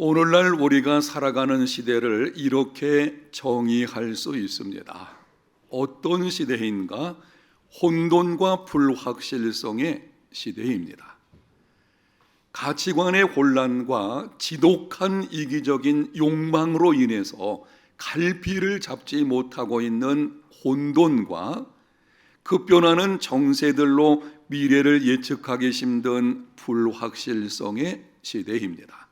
오늘날 우리가 살아가는 시대를 이렇게 정의할 수 있습니다. 어떤 시대인가? 혼돈과 불확실성의 시대입니다. 가치관의 혼란과 지독한 이기적인 욕망으로 인해서 갈피를 잡지 못하고 있는 혼돈과 급변하는 정세들로 미래를 예측하기 힘든 불확실성의 시대입니다.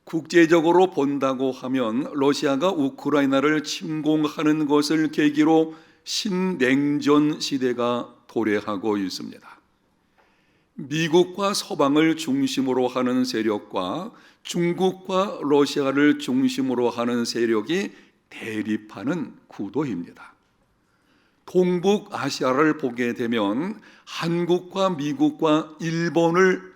국제적으로 본다고 하면 러시아가 우크라이나를 침공하는 것을 계기로 신냉전 시대가 도래하고 있습니다. 미국과 서방을 중심으로 하는 세력과 중국과 러시아를 중심으로 하는 세력이 대립하는 구도입니다. 동북아시아를 보게 되면 한국과 미국과 일본을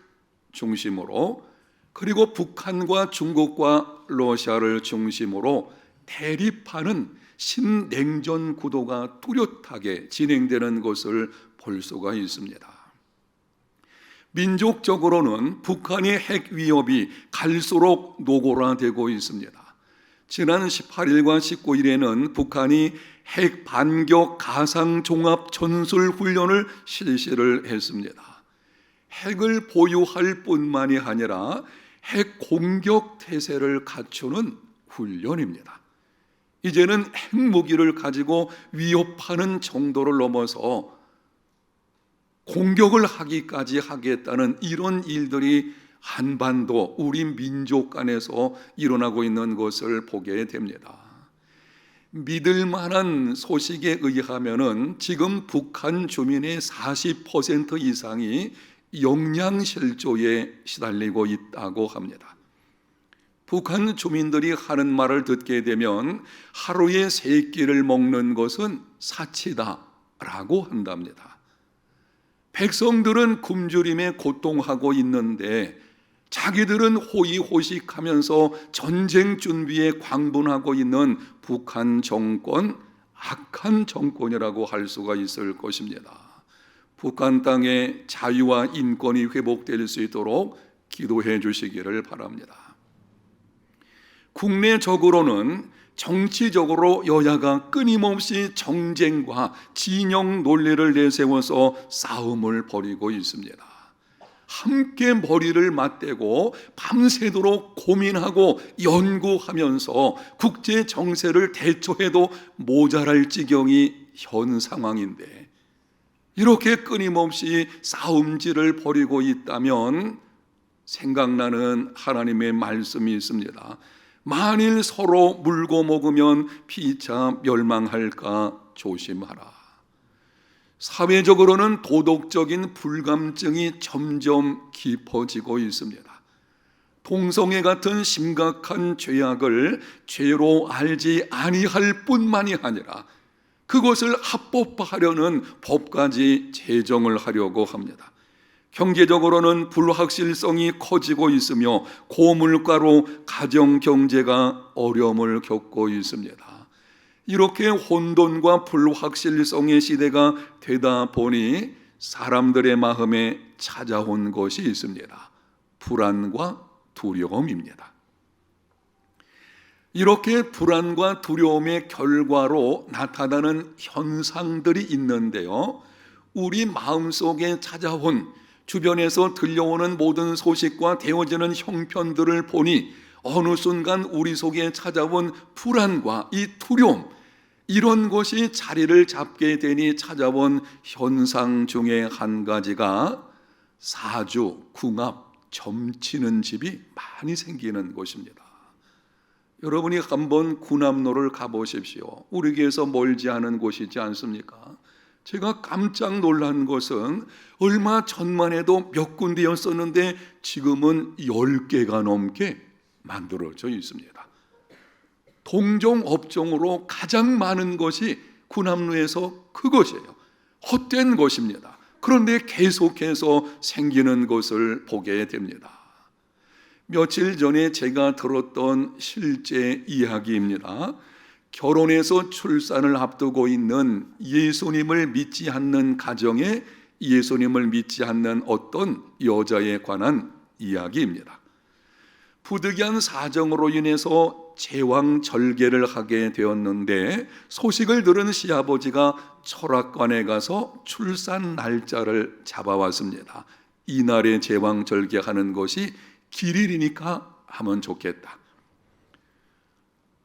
중심으로, 그리고 북한과 중국과 러시아를 중심으로 대립하는 신냉전 구도가 뚜렷하게 진행되는 것을 볼 수가 있습니다. 민족적으로는 북한의 핵 위협이 갈수록 노골화되고 있습니다. 지난 18일과 19일에는 북한이 핵 반격 가상 종합 전술 훈련을 실시를 했습니다. 핵을 보유할 뿐만이 아니라 핵 공격 태세를 갖추는 훈련입니다. 이제는 핵무기를 가지고 위협하는 정도를 넘어서 공격을 하기까지 하겠다는 이런 일들이 한반도 우리 민족 간에서 일어나고 있는 것을 보게 됩니다. 믿을 만한 소식에 의하면은 지금 북한 주민의 40% 이상이 영양실조에 시달리고 있다고 합니다. 북한 주민들이 하는 말을 듣게 되면 하루에 3끼를 먹는 것은 사치다라고 한답니다. 백성들은 굶주림에 고통하고 있는데 자기들은 호의호식하면서 전쟁 준비에 광분하고 있는 북한 정권, 악한 정권이라고 할 수가 있을 것입니다. 북한 땅의 자유와 인권이 회복될 수 있도록 기도해 주시기를 바랍니다. 국내적으로는 정치적으로 여야가 끊임없이 정쟁과 진영 논리를 내세워서 싸움을 벌이고 있습니다. 함께 머리를 맞대고 밤새도록 고민하고 연구하면서 국제 정세를 대처해도 모자랄 지경이 현 상황인데, 이렇게 끊임없이 싸움질을 벌이고 있다면 생각나는 하나님의 말씀이 있습니다. 만일 서로 물고 먹으면 피차 멸망할까 조심하라. 사회적으로는 도덕적인 불감증이 점점 깊어지고 있습니다. 동성애 같은 심각한 죄악을 죄로 알지 아니할 뿐만이 아니라 그것을 합법화하려는 법까지 제정을 하려고 합니다. 경제적으로는 불확실성이 커지고 있으며 고물가로 가정 경제가 어려움을 겪고 있습니다. 이렇게 혼돈과 불확실성의 시대가 되다 보니 사람들의 마음에 찾아온 것이 있습니다. 불안과 두려움입니다. 이렇게 불안과 두려움의 결과로 나타나는 현상들이 있는데요, 우리 마음속에 찾아온, 주변에서 들려오는 모든 소식과 되어지는 형편들을 보니 어느 순간 우리 속에 찾아온 불안과 이 두려움, 이런 것이 자리를 잡게 되니 찾아온 현상 중에 한 가지가 사주, 궁합, 점치는 집이 많이 생기는 것입니다. 여러분이 한번 군함로를 가보십시오. 우리 교회에서 멀지 않은 곳이지 않습니까? 제가 깜짝 놀란 것은 얼마 전만 해도 몇 군데였었는데 지금은 10개가 넘게 만들어져 있습니다. 동종업종으로 가장 많은 것이 군함로에서 그것이에요. 헛된 것입니다. 그런데 계속해서 생기는 것을 보게 됩니다. 며칠 전에 제가 들었던 실제 이야기입니다. 결혼해서 출산을 앞두고 있는 예수님을 믿지 않는 가정에 예수님을 믿지 않는 어떤 여자에 관한 이야기입니다. 부득이한 사정으로 인해서 제왕절개를 하게 되었는데 소식을 들은 시아버지가 철학관에 가서 출산 날짜를 잡아왔습니다. 이날에 제왕절개하는 것이 길일이니까 하면 좋겠다.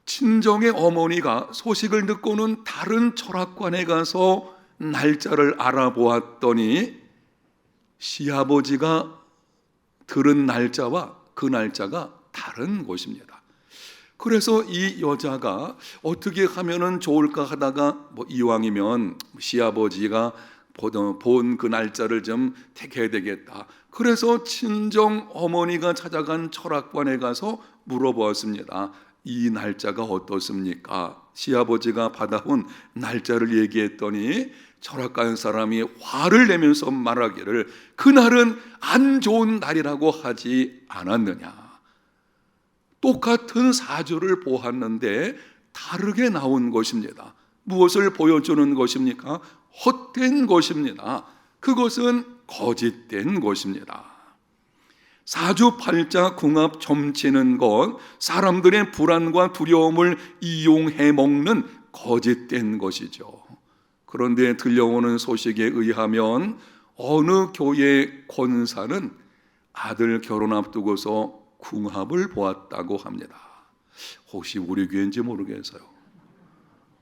친정의 어머니가 소식을 듣고는 다른 철학관에 가서 날짜를 알아보았더니 시아버지가 들은 날짜와 그 날짜가 다른 것입니다. 그래서 이 여자가 어떻게 하면 좋을까 하다가 이왕이면 시아버지가 본 그 날짜를 좀 택해야 되겠다. 그래서 친정 어머니가 찾아간 철학관에 가서 물어보았습니다. 이 날짜가 어떻습니까? 시아버지가 받아온 날짜를 얘기했더니 철학관 사람이 화를 내면서 말하기를 그날은 안 좋은 날이라고 하지 않았느냐. 똑같은 사주를 보았는데 다르게 나온 것입니다. 무엇을 보여주는 것입니까? 헛된 것입니다. 그것은 거짓된 것입니다. 사주팔자 궁합 점치는 것, 사람들의 불안과 두려움을 이용해 먹는 거짓된 것이죠. 그런데 들려오는 소식에 의하면 어느 교회 권사는 아들 결혼 앞두고서 궁합을 보았다고 합니다. 혹시 우리 교회인지 모르겠어요.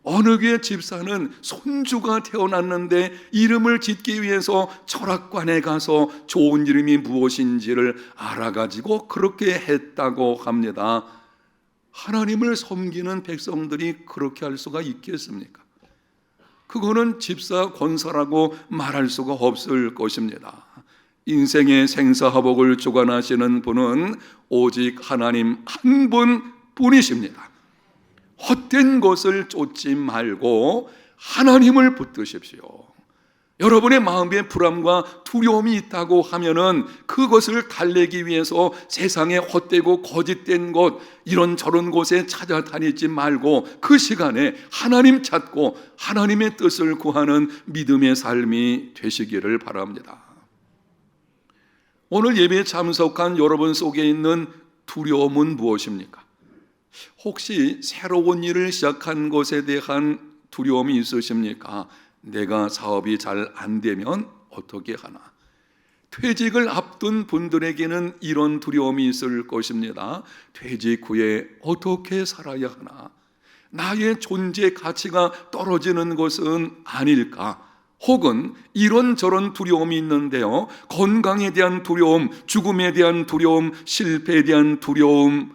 어느 교회 집사는 손주가 태어났는데 이름을 짓기 위해서 철학관에 가서 좋은 이름이 무엇인지를 알아가지고 그렇게 했다고 합니다. 하나님을 섬기는 백성들이 그렇게 할 수가 있겠습니까? 그거는 집사 권사라고 말할 수가 없을 것입니다. 인생의 생사화복을 주관하시는 분은 오직 하나님 한 분뿐이십니다. 헛된 것을 쫓지 말고 하나님을 붙드십시오. 여러분의 마음에 불안과 두려움이 있다고 하면은 그것을 달래기 위해서 세상에 헛되고 거짓된 것 이런저런 곳에 찾아다니지 말고 그 시간에 하나님 찾고 하나님의 뜻을 구하는 믿음의 삶이 되시기를 바랍니다. 오늘 예배에 참석한 여러분 속에 있는 두려움은 무엇입니까? 혹시 새로운 일을 시작한 것에 대한 두려움이 있으십니까? 내가 사업이 잘 안 되면 어떻게 하나? 퇴직을 앞둔 분들에게는 이런 두려움이 있을 것입니다. 퇴직 후에 어떻게 살아야 하나? 나의 존재 가치가 떨어지는 것은 아닐까? 혹은 이런저런 두려움이 있는데요. 건강에 대한 두려움, 죽음에 대한 두려움, 실패에 대한 두려움,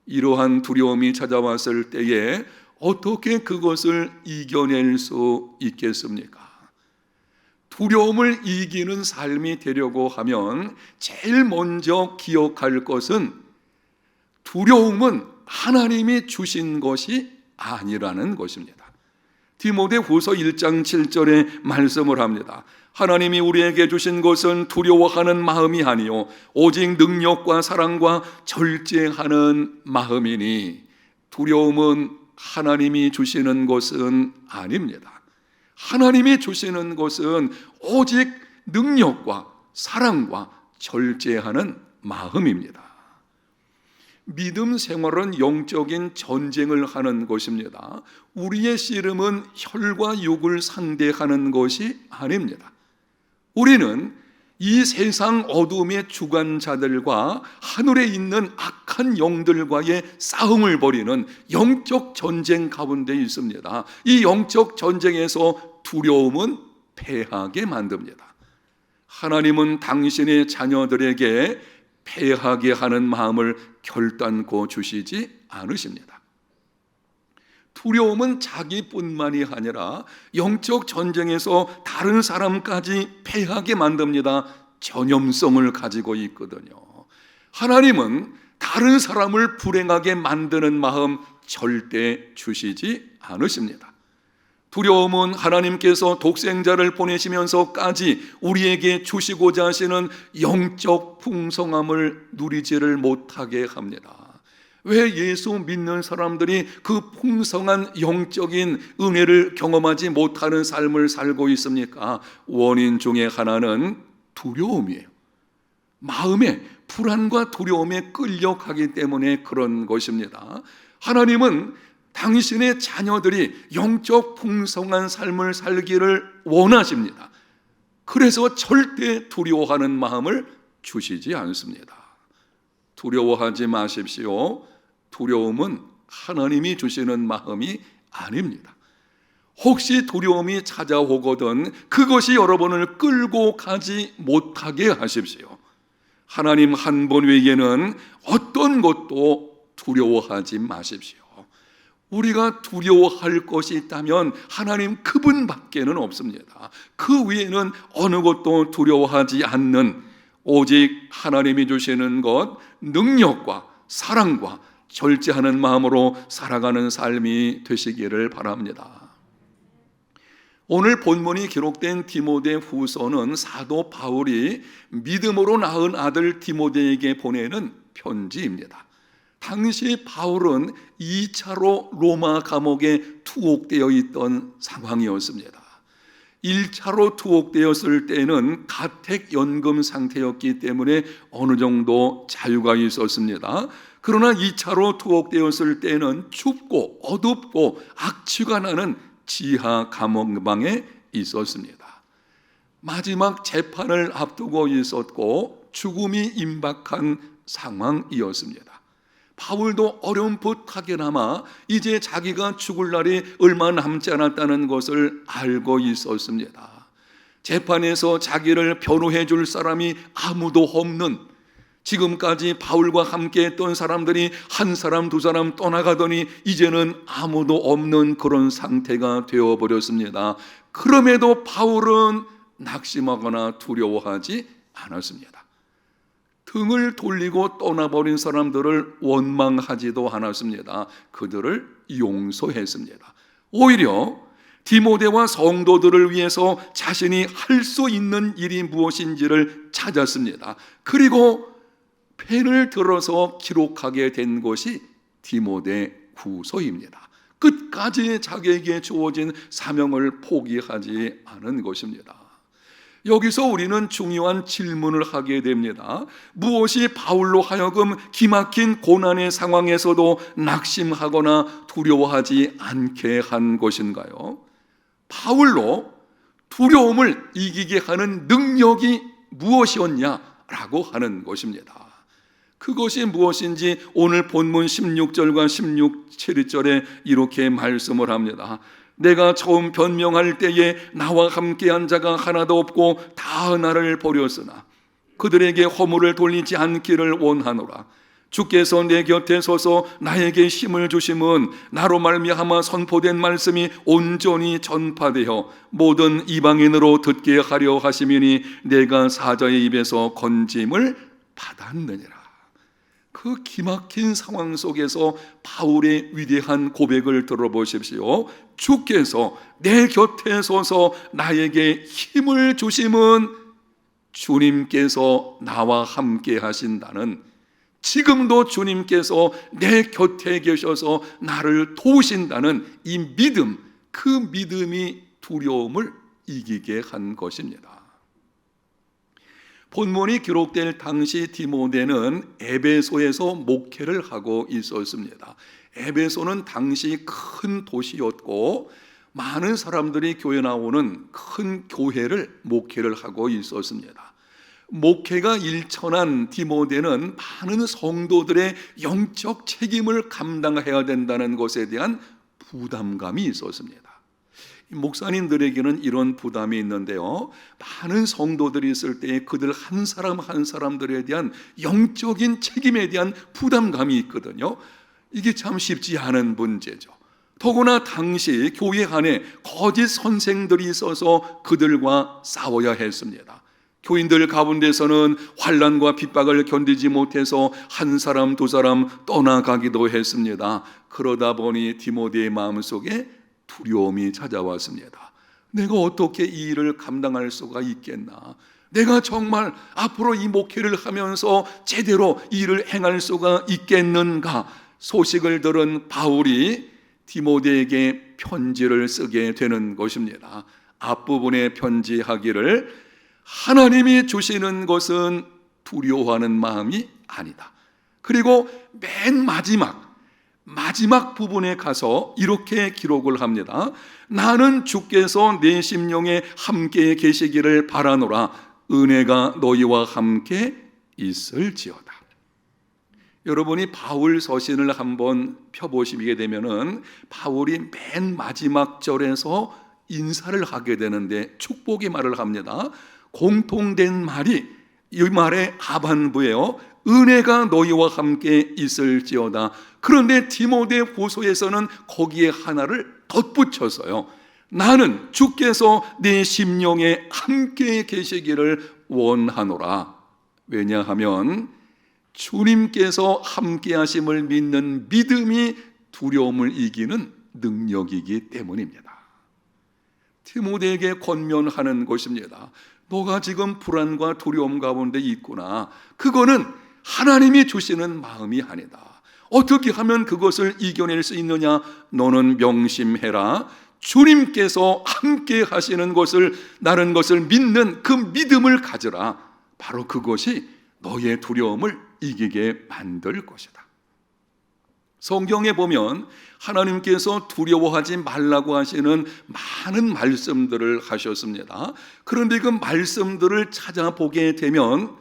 이러한 두려움이 찾아왔을 때에 어떻게 그것을 이겨낼 수 있겠습니까? 두려움을 이기는 삶이 되려고 하면 제일 먼저 기억할 것은 두려움은 하나님이 주신 것이 아니라는 것입니다. 디모데후서 1장 7절에 말씀을 합니다. 하나님이 우리에게 주신 것은 두려워하는 마음이 아니요 오직 능력과 사랑과 절제하는 마음이니 두려움은 하나님이 주시는 것은 아닙니다. 하나님이 주시는 것은 오직 능력과 사랑과 절제하는 마음입니다. 믿음 생활은 영적인 전쟁을 하는 것입니다. 우리의 씨름은 혈과 육을 상대하는 것이 아닙니다. 우리는 이 세상 어둠의 주관자들과 하늘에 있는 악한 영들과의 싸움을 벌이는 영적 전쟁 가운데 있습니다. 이 영적 전쟁에서 두려움은 패하게 만듭니다. 하나님은 당신의 자녀들에게 패하게 하는 마음을 결단코 주시지 않으십니다. 두려움은 자기뿐만이 아니라 영적 전쟁에서 다른 사람까지 패하게 만듭니다. 전염성을 가지고 있거든요. 하나님은 다른 사람을 불행하게 만드는 마음 절대 주시지 않으십니다. 두려움은 하나님께서 독생자를 보내시면서까지 우리에게 주시고자 하시는 영적 풍성함을 누리지를 못하게 합니다. 왜 예수 믿는 사람들이 그 풍성한 영적인 은혜를 경험하지 못하는 삶을 살고 있습니까? 원인 중에 하나는 두려움이에요. 마음에 불안과 두려움에 끌려가기 때문에 그런 것입니다. 하나님은 당신의 자녀들이 영적 풍성한 삶을 살기를 원하십니다. 그래서 절대 두려워하는 마음을 주시지 않습니다. 두려워하지 마십시오. 두려움은 하나님이 주시는 마음이 아닙니다. 혹시 두려움이 찾아오거든 그것이 여러분을 끌고 가지 못하게 하십시오. 하나님 한 분 외에는 어떤 것도 두려워하지 마십시오. 우리가 두려워할 것이 있다면 하나님 그분밖에는 없습니다. 그 위에는 어느 것도 두려워하지 않는 오직 하나님이 주시는 것, 능력과 사랑과 절제하는 마음으로 살아가는 삶이 되시기를 바랍니다. 오늘 본문이 기록된 디모데 후서는 사도 바울이 믿음으로 낳은 아들 디모데에게 보내는 편지입니다. 당시 바울은 2차로 로마 감옥에 투옥되어 있던 상황이었습니다. 1차로 투옥되었을 때는 가택연금 상태였기 때문에 어느 정도 자유가 있었습니다. 그러나 2차로 투옥되었을 때는 춥고 어둡고 악취가 나는 지하 감옥방에 있었습니다. 마지막 재판을 앞두고 있었고 죽음이 임박한 상황이었습니다. 바울도 어렴풋하게나마 이제 자기가 죽을 날이 얼마 남지 않았다는 것을 알고 있었습니다. 재판에서 자기를 변호해 줄 사람이 아무도 없는, 지금까지 바울과 함께 했던 사람들이 한 사람 두 사람 떠나가더니 이제는 아무도 없는 그런 상태가 되어버렸습니다. 그럼에도 바울은 낙심하거나 두려워하지 않았습니다. 등을 돌리고 떠나버린 사람들을 원망하지도 않았습니다. 그들을 용서했습니다. 오히려 디모데와 성도들을 위해서 자신이 할 수 있는 일이 무엇인지를 찾았습니다. 그리고 펜을 들어서 기록하게 된 것이 디모데 후서입니다. 끝까지 자기에게 주어진 사명을 포기하지 않은 것입니다. 여기서 우리는 중요한 질문을 하게 됩니다. 무엇이 바울로 하여금 기막힌 고난의 상황에서도 낙심하거나 두려워하지 않게 한 것인가요? 바울로 두려움을 이기게 하는 능력이 무엇이었냐라고 하는 것입니다. 그것이 무엇인지 오늘 본문 16절과 17절에 이렇게 말씀을 합니다. 내가 처음 변명할 때에 나와 함께한 자가 하나도 없고 다 나를 버렸으나 그들에게 허물을 돌리지 않기를 원하노라. 주께서 내 곁에 서서 나에게 힘을 주심은 나로 말미암아 선포된 말씀이 온전히 전파되어 모든 이방인으로 듣게 하려 하심이니 내가 사자의 입에서 건짐을 받았느니라. 그 기막힌 상황 속에서 바울의 위대한 고백을 들어보십시오. 주께서 내 곁에 서서 나에게 힘을 주심은 주님께서 나와 함께 하신다는, 지금도 주님께서 내 곁에 계셔서 나를 도우신다는 이 믿음, 그 믿음이 두려움을 이기게 한 것입니다. 본문이 기록될 당시 디모데는 에베소에서 목회를 하고 있었습니다. 에베소는 당시 큰 도시였고 많은 사람들이 교회 나오는 큰 교회를 목회를 하고 있었습니다. 목회가 일천한 디모데는 많은 성도들의 영적 책임을 감당해야 된다는 것에 대한 부담감이 있었습니다. 목사님들에게는 이런 부담이 있는데요, 많은 성도들이 있을 때 그들 한 사람 한 사람들에 대한 영적인 책임에 대한 부담감이 있거든요. 이게 참 쉽지 않은 문제죠. 더구나 당시 교회 안에 거짓 선생들이 있어서 그들과 싸워야 했습니다. 교인들 가운데서는 환난과 핍박을 견디지 못해서 한 사람 두 사람 떠나가기도 했습니다. 그러다 보니 디모데의 마음속에 두려움이 찾아왔습니다. 내가 어떻게 이 일을 감당할 수가 있겠나? 내가 정말 앞으로 이 목회를 하면서 제대로 이 일을 행할 수가 있겠는가? 소식을 들은 바울이 디모데에게 편지를 쓰게 되는 것입니다. 앞부분에 편지하기를 하나님이 주시는 것은 두려워하는 마음이 아니다. 그리고 맨 마지막 부분에 가서 이렇게 기록을 합니다. 나는 주께서 내 심령에 함께 계시기를 바라노라. 은혜가 너희와 함께 있을지어다. 여러분이 바울 서신을 한번 펴보시게 되면은 바울이 맨 마지막 절에서 인사를 하게 되는데 축복의 말을 합니다. 공통된 말이 이 말의 하반부예요. 은혜가 너희와 함께 있을지어다. 그런데 디모데후서에서는 거기에 하나를 덧붙여서요. 나는 주께서 내 심령에 함께 계시기를 원하노라. 왜냐하면 주님께서 함께 하심을 믿는 믿음이 두려움을 이기는 능력이기 때문입니다. 디모데에게 권면하는 것입니다. 너가 지금 불안과 두려움 가운데 있구나. 그거는 하나님이 주시는 마음이 아니다. 어떻게 하면 그것을 이겨낼 수 있느냐? 너는 명심해라. 주님께서 함께 하시는 것을, 나는 것을 믿는 그 믿음을 가져라. 바로 그것이 너의 두려움을 이기게 만들 것이다. 성경에 보면 하나님께서 두려워하지 말라고 하시는 많은 말씀들을 하셨습니다. 그런데 그 말씀들을 찾아보게 되면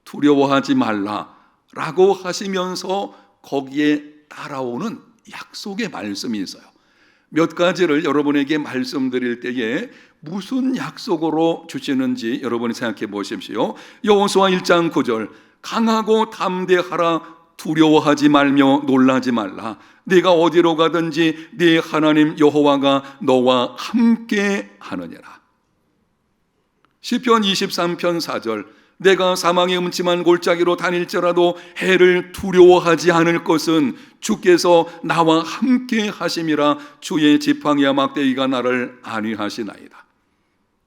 두려워하지 말라라고 하시면서 거기에 따라오는 약속의 말씀이 있어요. 몇 가지를 여러분에게 말씀드릴 때에 무슨 약속으로 주시는지 여러분이 생각해 보십시오. 여호수아 1장 9절 강하고 담대하라. 두려워하지 말며 놀라지 말라. 네가 어디로 가든지 네 하나님 여호와가 너와 함께 하느니라. 시편 23편 4절 내가 사망의 음침한 골짜기로 다닐지라도 해를 두려워하지 않을 것은 주께서 나와 함께 하심이라. 주의 지팡이와 막대기가 나를 안위하시나이다.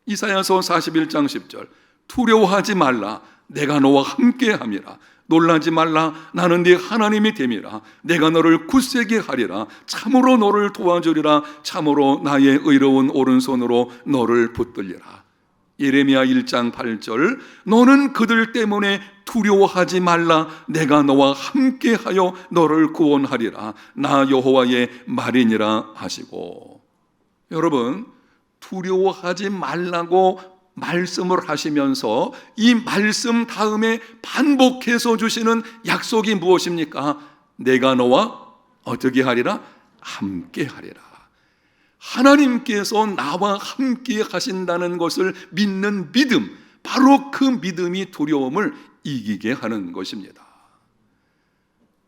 이사야서 41장 10절 두려워하지 말라. 내가 너와 함께 함이라. 놀라지 말라. 나는 네 하나님이 됨이라. 내가 너를 굳세게 하리라. 참으로 너를 도와주리라. 참으로 나의 의로운 오른손으로 너를 붙들리라. 예레미야 1장 8절 너는 그들 때문에 두려워하지 말라. 내가 너와 함께하여 너를 구원하리라. 나 여호와의 말이니라 하시고. 여러분, 두려워하지 말라고 말씀을 하시면서 이 말씀 다음에 반복해서 주시는 약속이 무엇입니까? 내가 너와 어떻게 하리라? 함께 하리라. 하나님께서 나와 함께 하신다는 것을 믿는 믿음, 바로 그 믿음이 두려움을 이기게 하는 것입니다.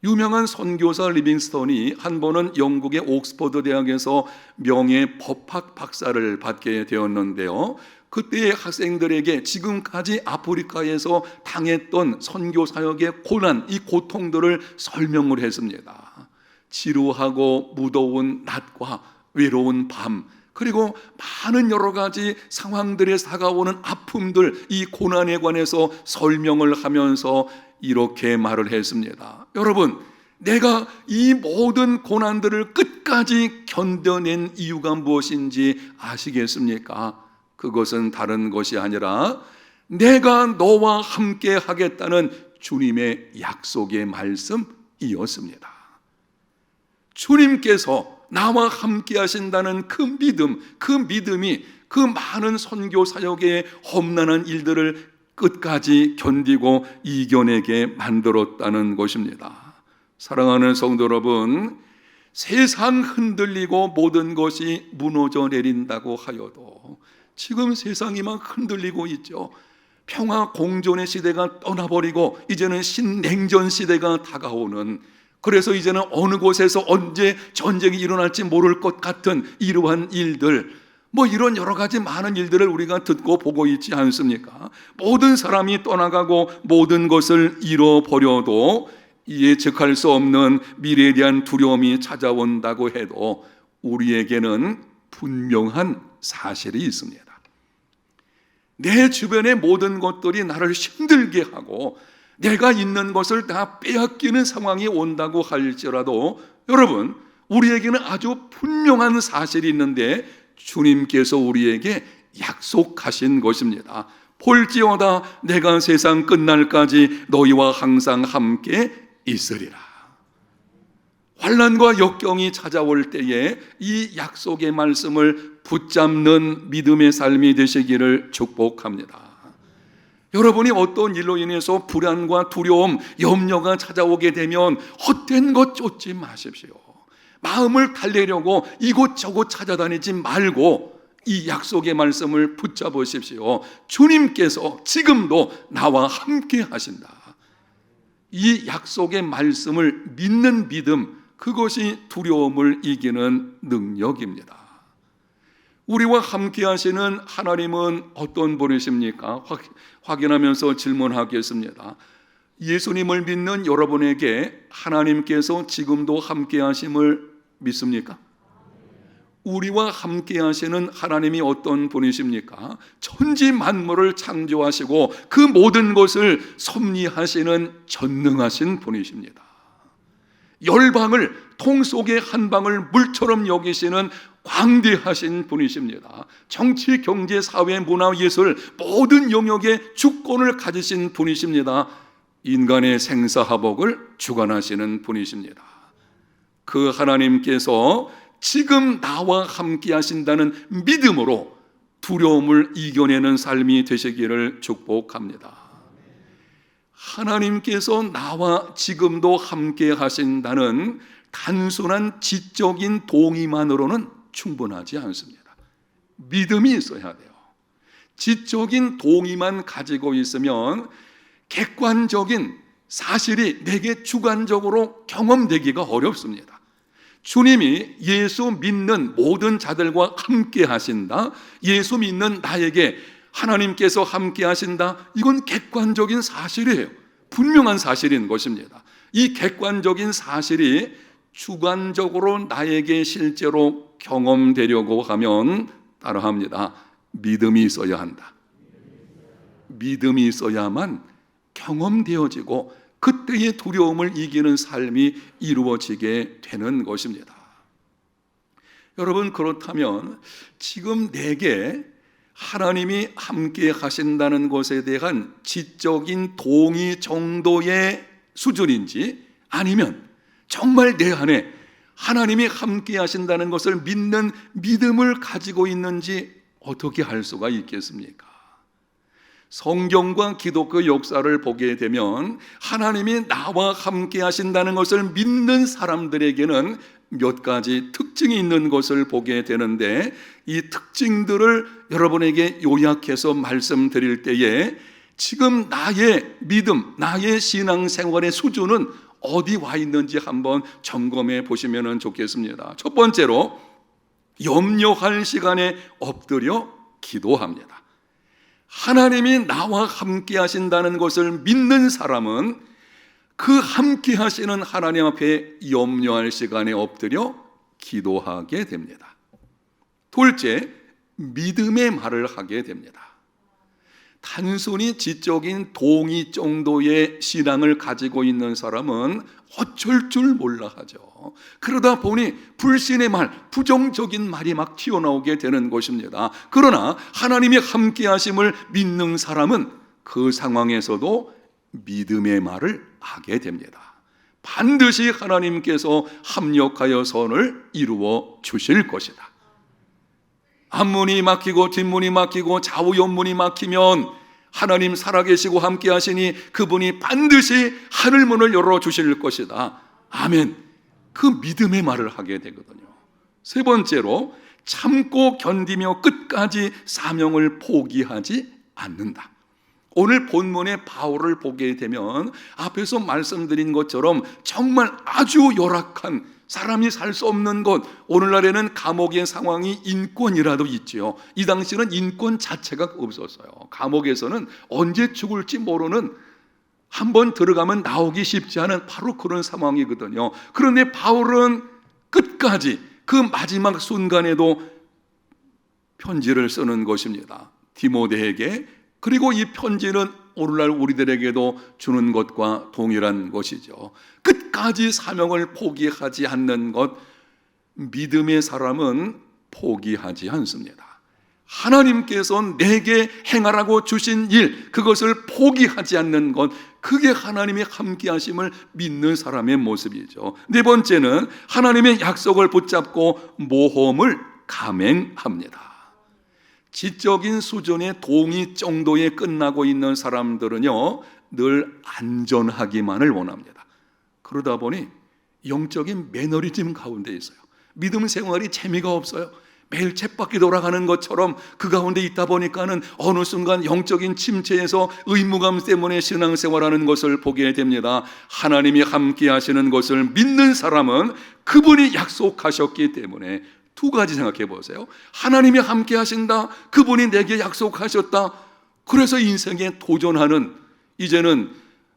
유명한 선교사 리빙스턴이 한 번은 영국의 옥스퍼드 대학에서 명예 법학 박사를 받게 되었는데요. 그때의 학생들에게 지금까지 아프리카에서 당했던 선교 사역의 고난, 이 고통들을 설명을 했습니다. 지루하고 무더운 낮과 외로운 밤, 그리고 많은 여러 가지 상황들에 다가오는 아픔들, 이 고난에 관해서 설명을 하면서 이렇게 말을 했습니다. 여러분, 내가 이 모든 고난들을 끝까지 견뎌낸 이유가 무엇인지 아시겠습니까? 그것은 다른 것이 아니라 내가 너와 함께 하겠다는 주님의 약속의 말씀이었습니다. 주님께서 나와 함께 하신다는 그 믿음, 그 믿음이 그 많은 선교 사역의 험난한 일들을 끝까지 견디고 이겨내게 만들었다는 것입니다. 사랑하는 성도 여러분, 세상 흔들리고 모든 것이 무너져 내린다고 하여도 지금 세상이 막 흔들리고 있죠. 평화 공존의 시대가 떠나버리고 이제는 신냉전 시대가 다가오는, 그래서 이제는 어느 곳에서 언제 전쟁이 일어날지 모를 것 같은 이러한 일들, 이런 여러 가지 많은 일들을 우리가 듣고 보고 있지 않습니까? 모든 사람이 떠나가고 모든 것을 잃어버려도 예측할 수 없는 미래에 대한 두려움이 찾아온다고 해도 우리에게는 분명한 사실이 있습니다. 내 주변의 모든 것들이 나를 힘들게 하고 내가 있는 것을 다 빼앗기는 상황이 온다고 할지라도 여러분, 우리에게는 아주 분명한 사실이 있는데 주님께서 우리에게 약속하신 것입니다. 볼지어다 내가 세상 끝날까지 너희와 항상 함께 있으리라. 환난과 역경이 찾아올 때에 이 약속의 말씀을 붙잡는 믿음의 삶이 되시기를 축복합니다. 여러분이 어떤 일로 인해서 불안과 두려움, 염려가 찾아오게 되면 헛된 것 쫓지 마십시오. 마음을 달래려고 이곳저곳 찾아다니지 말고 이 약속의 말씀을 붙잡으십시오. 주님께서 지금도 나와 함께 하신다. 이 약속의 말씀을 믿는 믿음, 그것이 두려움을 이기는 능력입니다. 우리와 함께 하시는 하나님은 어떤 분이십니까? 확인하면서 질문하겠습니다. 예수님을 믿는 여러분에게 하나님께서 지금도 함께 하심을 믿습니까? 우리와 함께 하시는 하나님이 어떤 분이십니까? 천지 만물을 창조하시고 그 모든 것을 섭리하시는 전능하신 분이십니다. 열방을 통 속의 한 방울 물처럼 여기시는 광대하신 분이십니다. 정치, 경제, 사회, 문화, 예술 모든 영역에 주권을 가지신 분이십니다. 인간의 생사화복을 주관하시는 분이십니다. 그 하나님께서 지금 나와 함께 하신다는 믿음으로 두려움을 이겨내는 삶이 되시기를 축복합니다. 하나님께서 나와 지금도 함께 하신다는 단순한 지적인 동의만으로는 충분하지 않습니다. 믿음이 있어야 돼요. 지적인 동의만 가지고 있으면 객관적인 사실이 내게 주관적으로 경험되기가 어렵습니다. 주님이 예수 믿는 모든 자들과 함께 하신다, 예수 믿는 나에게 하나님께서 함께 하신다, 이건 객관적인 사실이에요. 분명한 사실인 것입니다. 이 객관적인 사실이 주관적으로 나에게 실제로 경험되려고 하면 따라합니다. 믿음이 있어야 한다. 믿음이 있어야만 경험되어지고 그때의 두려움을 이기는 삶이 이루어지게 되는 것입니다. 여러분, 그렇다면 지금 내게 하나님이 함께 하신다는 것에 대한 지적인 동의 정도의 수준인지, 아니면 정말 내 안에 하나님이 함께 하신다는 것을 믿는 믿음을 가지고 있는지 어떻게 할 수가 있겠습니까? 성경과 기독교 역사를 보게 되면 하나님이 나와 함께 하신다는 것을 믿는 사람들에게는 몇 가지 특징이 있는 것을 보게 되는데, 이 특징들을 여러분에게 요약해서 말씀드릴 때에 지금 나의 믿음, 나의 신앙생활의 수준은 어디 와 있는지 한번 점검해 보시면 좋겠습니다. 첫 번째로, 염려할 시간에 엎드려 기도합니다. 하나님이 나와 함께 하신다는 것을 믿는 사람은 그 함께 하시는 하나님 앞에 염려할 시간에 엎드려 기도하게 됩니다. 둘째, 믿음의 말을 하게 됩니다. 단순히 지적인 동의 정도의 신앙을 가지고 있는 사람은 어쩔 줄 몰라 하죠. 그러다 보니 불신의 말, 부정적인 말이 막 튀어나오게 되는 것입니다. 그러나 하나님이 함께 하심을 믿는 사람은 그 상황에서도 믿음의 말을 하게 됩니다. 반드시 하나님께서 합력하여 선을 이루어 주실 것이다. 앞문이 막히고 뒷문이 막히고 좌우옆문이 막히면 하나님 살아계시고 함께 하시니 그분이 반드시 하늘문을 열어주실 것이다. 아멘. 그 믿음의 말을 하게 되거든요. 세 번째로, 참고 견디며 끝까지 사명을 포기하지 않는다. 오늘 본문의 바울을 보게 되면 앞에서 말씀드린 것처럼 정말 아주 열악한, 사람이 살 수 없는 것, 오늘날에는 감옥의 상황이 인권이라도 있지요. 이 당시는 인권 자체가 없었어요. 감옥에서는 언제 죽을지 모르는, 한번 들어가면 나오기 쉽지 않은 바로 그런 상황이거든요. 그런데 바울은 끝까지 그 마지막 순간에도 편지를 쓰는 것입니다. 디모데에게. 그리고 이 편지는 오늘날 우리들에게도 주는 것과 동일한 것이죠. 끝까지 사명을 포기하지 않는 것, 믿음의 사람은 포기하지 않습니다. 하나님께서 내게 행하라고 주신 일, 그것을 포기하지 않는 것, 그게 하나님의 함께 하심을 믿는 사람의 모습이죠. 네 번째는 하나님의 약속을 붙잡고 모험을 감행합니다. 지적인 수준의 동의 정도에 끝나고 있는 사람들은요, 늘 안전하기만을 원합니다. 그러다 보니 영적인 매너리즘 가운데 있어요. 믿음 생활이 재미가 없어요. 매일 쳇바퀴 돌아가는 것처럼 그 가운데 있다 보니까는 어느 순간 영적인 침체에서 의무감 때문에 신앙생활하는 것을 보게 됩니다. 하나님이 함께 하시는 것을 믿는 사람은 그분이 약속하셨기 때문에 두 가지 생각해 보세요. 하나님이 함께 하신다. 그분이 내게 약속하셨다. 그래서 인생에 도전하는, 이제는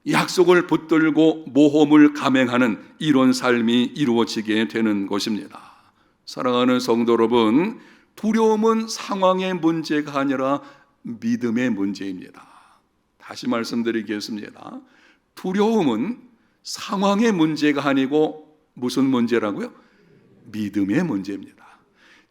약속을 붙들고 모험을 감행하는 이런 삶이 이루어지게 되는 것입니다. 사랑하는 성도 여러분, 두려움은 상황의 문제가 아니라 믿음의 문제입니다. 다시 말씀드리겠습니다. 두려움은 상황의 문제가 아니고 무슨 문제라고요? 믿음의 문제입니다.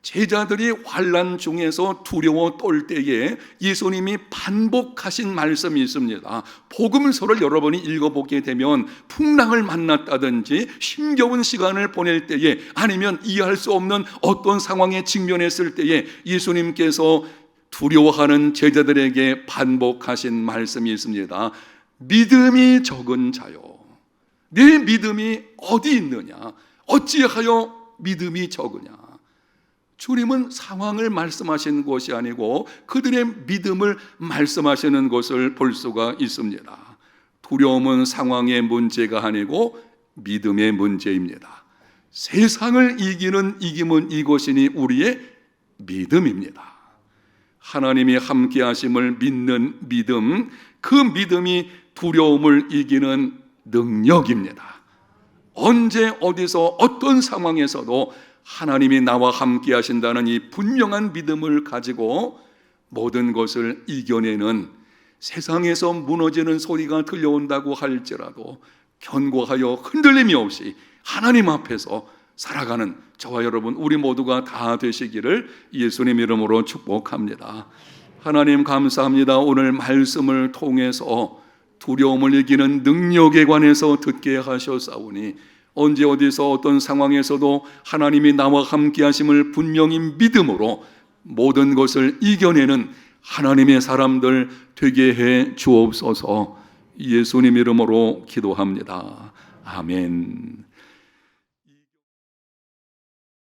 제자들이 환난 중에서 두려워 떨 때에 예수님이 반복하신 말씀이 있습니다. 복음서를 여러분이 읽어보게 되면 풍랑을 만났다든지 힘겨운 시간을 보낼 때에, 아니면 이해할 수 없는 어떤 상황에 직면했을 때에 예수님께서 두려워하는 제자들에게 반복하신 말씀이 있습니다. 믿음이 적은 자요, 내 믿음이 어디 있느냐? 어찌하여 믿음이 적으냐? 주님은 상황을 말씀하시는 것이 아니고 그들의 믿음을 말씀하시는 것을 볼 수가 있습니다. 두려움은 상황의 문제가 아니고 믿음의 문제입니다. 세상을 이기는 이김은 이것이니 우리의 믿음입니다. 하나님이 함께 하심을 믿는 믿음, 그 믿음이 두려움을 이기는 능력입니다. 언제 어디서 어떤 상황에서도 하나님이 나와 함께 하신다는 이 분명한 믿음을 가지고 모든 것을 이겨내는, 세상에서 무너지는 소리가 들려온다고 할지라도 견고하여 흔들림이 없이 하나님 앞에서 살아가는 저와 여러분, 우리 모두가 다 되시기를 예수님 이름으로 축복합니다. 하나님 감사합니다. 오늘 말씀을 통해서 두려움을 이기는 능력에 관해서 듣게 하셨사오니 언제 어디서 어떤 상황에서도 하나님이 나와 함께 하심을 분명히 믿음으로 모든 것을 이겨내는 하나님의 사람들 되게 해 주옵소서. 예수님 이름으로 기도합니다. 아멘.